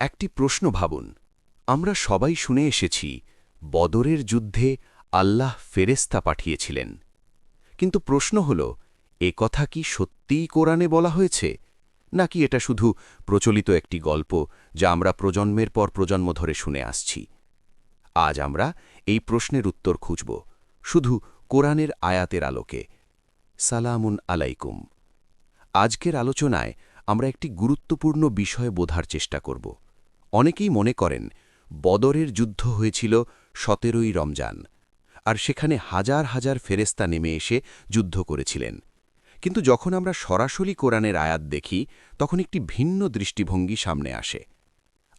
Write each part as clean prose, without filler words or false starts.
একটি প্রশ্ন ভাবুন। আমরা সবাই শুনে এসেছি বদরের যুদ্ধে আল্লাহ ফেরেশতা পাঠিয়েছিলেন। কিন্তু প্রশ্ন হল, এ কথা কি সত্যিই কোরআনে বলা হয়েছে, নাকি এটা শুধু প্রচলিত একটি গল্প যা আমরা প্রজন্মের পর প্রজন্ম ধরে শুনে আসছি? আজ আমরা এই প্রশ্নের উত্তর খুঁজব, শুধু কোরআনের আয়াতের আলোকে। সালামুন আলাইকুম। আজকের আলোচনায় আমরা একটি গুরুত্বপূর্ণ বিষয় বোঝার চেষ্টা করব। অনেকেই মনে করেন বদরের যুদ্ধ হয়েছিল ১৭ই রমজান, আর সেখানে হাজার হাজার ফেরেশতা নেমে এসে যুদ্ধ করেছিলেন। কিন্তু যখন আমরা সরাসরি কোরআনের আয়াত দেখি, তখন একটি ভিন্ন দৃষ্টিভঙ্গি সামনে আসে।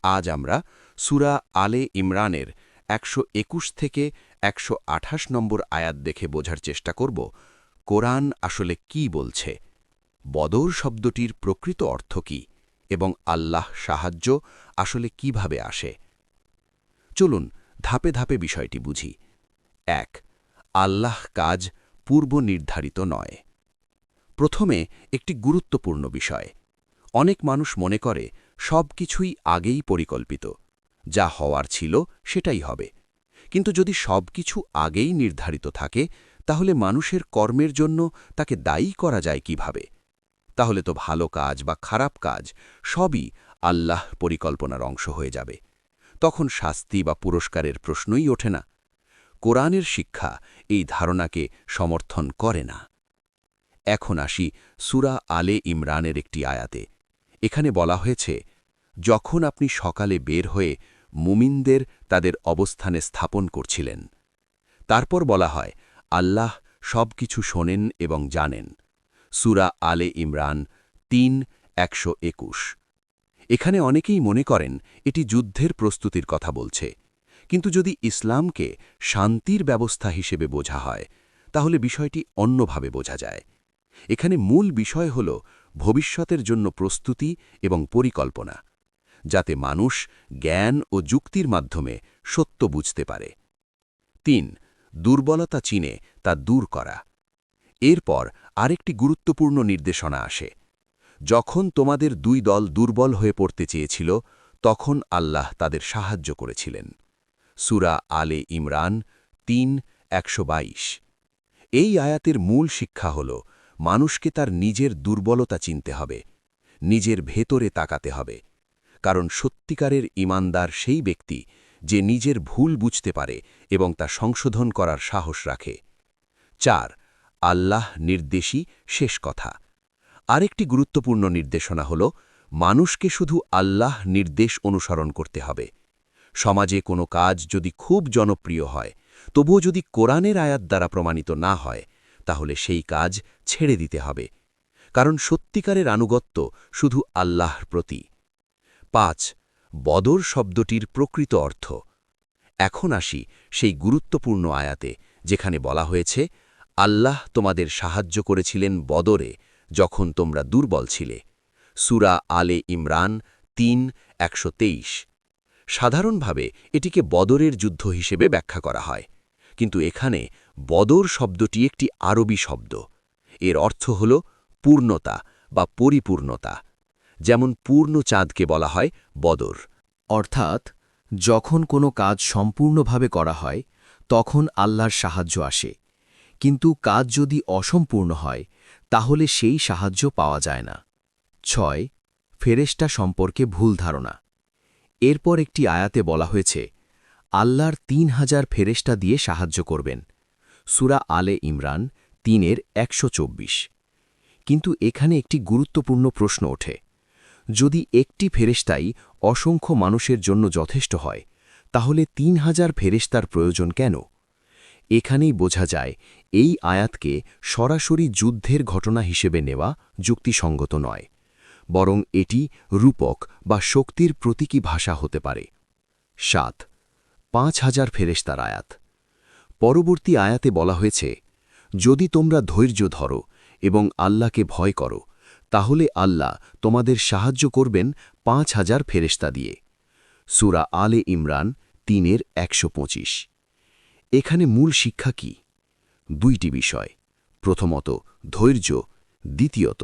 আজ আমরা সূরা আলে ইমরানের ১২১ থেকে ১২৮ নম্বর আয়াত দেখে বোঝার চেষ্টা করব কোরআন আসলে কি বলছে, বদর শব্দটির প্রকৃত অর্থ কি, এবং আল্লাহ সাহায্য আসলে কিভাবে আসে। চলুন ধাপে ধাপে বিষয়টি বুঝি। ১. আল্লাহ কাজ পূর্ব নির্ধারিত নয়। প্রথমে একটি গুরুত্বপূর্ণ বিষয়। অনেক মানুষ মনে করে সব কিছুই আগেই পরিকল্পিত, যা হওয়ার ছিল সেটাই হবে। কিন্তু যদি সব কিছু আগেই নির্ধারিত থাকে, তাহলে মানুষের কর্মের জন্য তাকে দায়ী করা যায় কিভাবে? তাহলে তো ভালো কাজ বা খারাপ কাজ সবই আল্লাহ পরিকল্পনার অংশ হয়ে যাবে। তখন শাস্তি বা পুরস্কারের প্রশ্নই ওঠে না। কোরআনের শিক্ষা এই ধারণাকে সমর্থন করে না। এখন আসি সূরা আলে ইমরানের একটি আয়াতে। এখানে বলা হয়েছে, যখন আপনি সকালে বের হয়ে মুমিনদের তাদের অবস্থানে স্থাপন করছিলেন। তারপর বলা হয়, আল্লাহ সব কিছু শোনেন এবং জানেন। সূরা আলে ইমরান ৩:১২১। এখানে অনেকেই মনে করেন এটি যুদ্ধের প্রস্তুতির কথা বলছে। কিন্তু যদি ইসলামকে শান্তির ব্যবস্থা হিসেবে বোঝা হয়, তাহলে বিষয়টি অন্যভাবে বোঝা যায়। এখানে মূল বিষয় হল ভবিষ্যতের জন্য প্রস্তুতি এবং পরিকল্পনা, যাতে মানুষ জ্ঞান ও যুক্তির মাধ্যমে সত্য বুঝতে পারে। ৩. দুর্বলতা চিনে তা দূর করা। এরপর আরেকটি গুরুত্বপূর্ণ নির্দেশনা আসে। যখন তোমাদের দুই দল দুর্বল হয়ে পড়তে চেয়েছিল, তখন আল্লাহ তাদের সাহায্য করেছিলেন। সূরা আলে ইমরান ৩:১২২। এই আয়াতের মূল শিক্ষা হল, মানুষকে তার নিজের দুর্বলতা চিনতে হবে, নিজের ভেতরে তাকাতে হবে। কারণ সত্যিকারের ঈমানদার সেই ব্যক্তি যে নিজের ভুল বুঝতে পারে এবং তা সংশোধন করার সাহস রাখে। ৪. আল্লাহ নির্দেশই শেষ কথা। আরেকটি গুরুত্বপূর্ণ নির্দেশনা হল, মানুষকে শুধু আল্লাহ নির্দেশ অনুসরণ করতে হবে। সমাজে কোনো কাজ যদি খুব জনপ্রিয় হয়, তবুও যদি কোরআনের আয়াত দ্বারা প্রমাণিত না হয়, তাহলে সেই কাজ ছেড়ে দিতে হবে। কারণ সত্যিকারের আনুগত্য শুধু আল্লাহর প্রতি। ৫. বদর শব্দটির প্রকৃত অর্থ। এখন আসি সেই গুরুত্বপূর্ণ আয়াতে, যেখানে বলা হয়েছে, আল্লাহ তোমাদের সাহায্য করেছিলেন বদরে, যখন তোমরা দুর্বল ছিলে। সূরা আলে ইমরান ৩:১২৩। সাধারণভাবে এটিকে বদরের যুদ্ধ হিসেবে ব্যাখ্যা করা হয়, কিন্তু এখানে বদর শব্দটি একটি আরবি শব্দ। এর অর্থ হল পূর্ণতা বা পরিপূর্ণতা। যেমন পূর্ণ চাঁদকে বলা হয় বদর। অর্থাৎ যখন কোনো কাজ সম্পূর্ণভাবে করা হয়, তখন আল্লাহর সাহায্য আসে। কিন্তু কাজ যদি অসম্পূর্ণ হয়, তাহলে সেই সাহায্য পাওয়া যায় না। ৬. ফেরেশতা সম্পর্কে ভুল ধারণা। এরপর একটি আয়াতে বলা হয়েছে, আল্লাহর ৩,০০০ ফেরেশতা দিয়ে সাহায্য করবেন। সূরা আলে ইমরান ৩:১২৪। কিন্তু এখানে একটি গুরুত্বপূর্ণ প্রশ্ন ওঠে। যদি একটি ফেরেশতাই অসংখ্য মানুষের জন্য যথেষ্ট হয়, তাহলে ৩,০০০ ফেরেশতার প্রয়োজন কেন? এখানেই বোঝা যায় এই আয়াতকে সরাসরি যুদ্ধের ঘটনা হিসেবে নেওয়া যুক্তিসঙ্গত নয়, বরং এটি রূপক বা শক্তির প্রতীকী ভাষা হতে পারে। ৭. ৫,০০০ ফেরেশতার আয়াত। পরবর্তী আয়াতে বলা হয়েছে, যদি তোমরা ধৈর্য ধরো এবং আল্লাহকে ভয় করো, তাহলে আল্লাহ তোমাদের সাহায্য করবেন ৫,০০০ ফেরেশতা দিয়ে। সূরা আলে ইমরান ৩:১২৫। এখানে মূল শিক্ষা কি? দুইটি বিষয়। প্রথমত, ধৈর্য। দ্বিতীয়ত,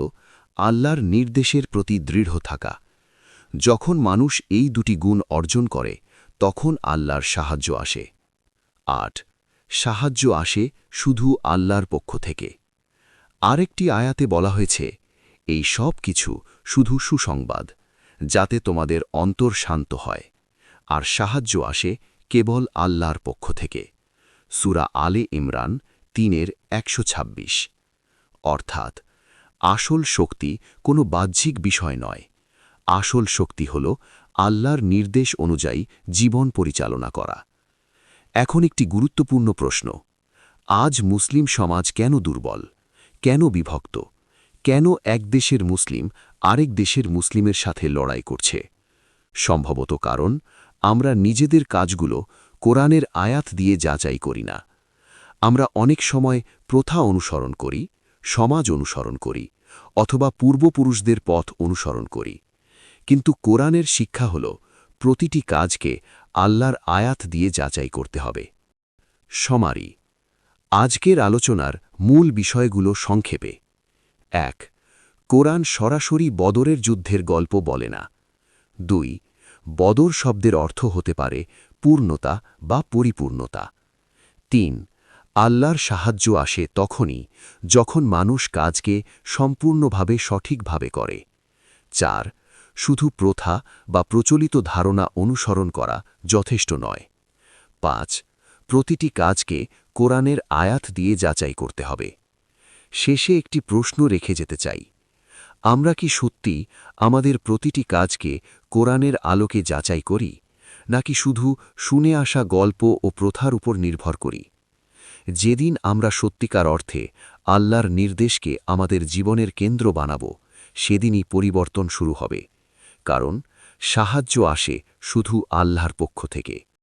আল্লাহর নির্দেশের প্রতি দৃঢ় থাকা। যখন মানুষ এই দুটি গুণ অর্জন করে তখন আল্লাহর সাহায্য আসে। ৮ সাহায্য আসে শুধু আল্লাহর পক্ষ থেকে। আরেকটি আয়াতে বলা হয়েছে, এই সব কিছু শুধু সুসংবাদ, যাতে তোমাদের অন্তর শান্ত হয়, আর সাহায্য আসে কেবল আল্লাহর পক্ষ থেকে। সূরা আলে ইমরান ৩:১২৬। অর্থাৎ আসল শক্তি কোনো বাহ্যিক বিষয় নয়, আসল শক্তি হল আল্লাহর নির্দেশ অনুযায়ী জীবন পরিচালনা করা। এখন একটি গুরুত্বপূর্ণ প্রশ্ন, আজ মুসলিম সমাজ কেন দুর্বল, কেন বিভক্ত, কেন এক দেশের মুসলিম আরেক দেশের মুসলিমের সাথে লড়াই করছে? সম্ভবত কারণ আমরা নিজেদের কাজগুলো কোরআনের আয়াত দিয়ে যাচাই করি না। আমরা অনেক সময় প্রথা অনুসরণ করি, সমাজ অনুসরণ করি, অথবা পূর্বপুরুষদের পথ অনুসরণ করি। কিন্তু কোরআনের শিক্ষা হল প্রতিটি কাজকে আল্লাহর আয়াত দিয়ে যাচাই করতে হবে। সমারি আজকের আলোচনার মূল বিষয়গুলো সংক্ষেপে। ১ কোরআন সরাসরি বদরের যুদ্ধের গল্প বলে না। ২ বদর শব্দের অর্থ হতে পারে পূর্ণতা বা পরিপূর্ণতা। ৩ আল্লাহর সাহায্য আসে তখনই যখন মানুষ কাজকে সম্পূর্ণভাবে সঠিকভাবে করে। ৪ শুধু প্রথা বা প্রচলিত ধারণা অনুসরণ করা যথেষ্ট নয়। ৫ প্রতিটি কাজকে কোরআনের আয়াত দিয়ে যাচাই করতে হবে। শেষে একটি প্রশ্ন রেখে যেতে চাই, আমরা কি সত্যি আমাদের প্রতিটি কাজকে কোরআনের আলোকে যাচাই করি, নাকি শুধু শুনে আসা গল্প ও প্রথার উপর নির্ভর করি? যেদিন আমরা সত্যিকার অর্থে আল্লাহর নির্দেশকে আমাদের জীবনের কেন্দ্র বানাব, সেদিনই পরিবর্তন শুরু হবে। কারণ সাহায্য আসে শুধু আল্লাহর পক্ষ থেকে।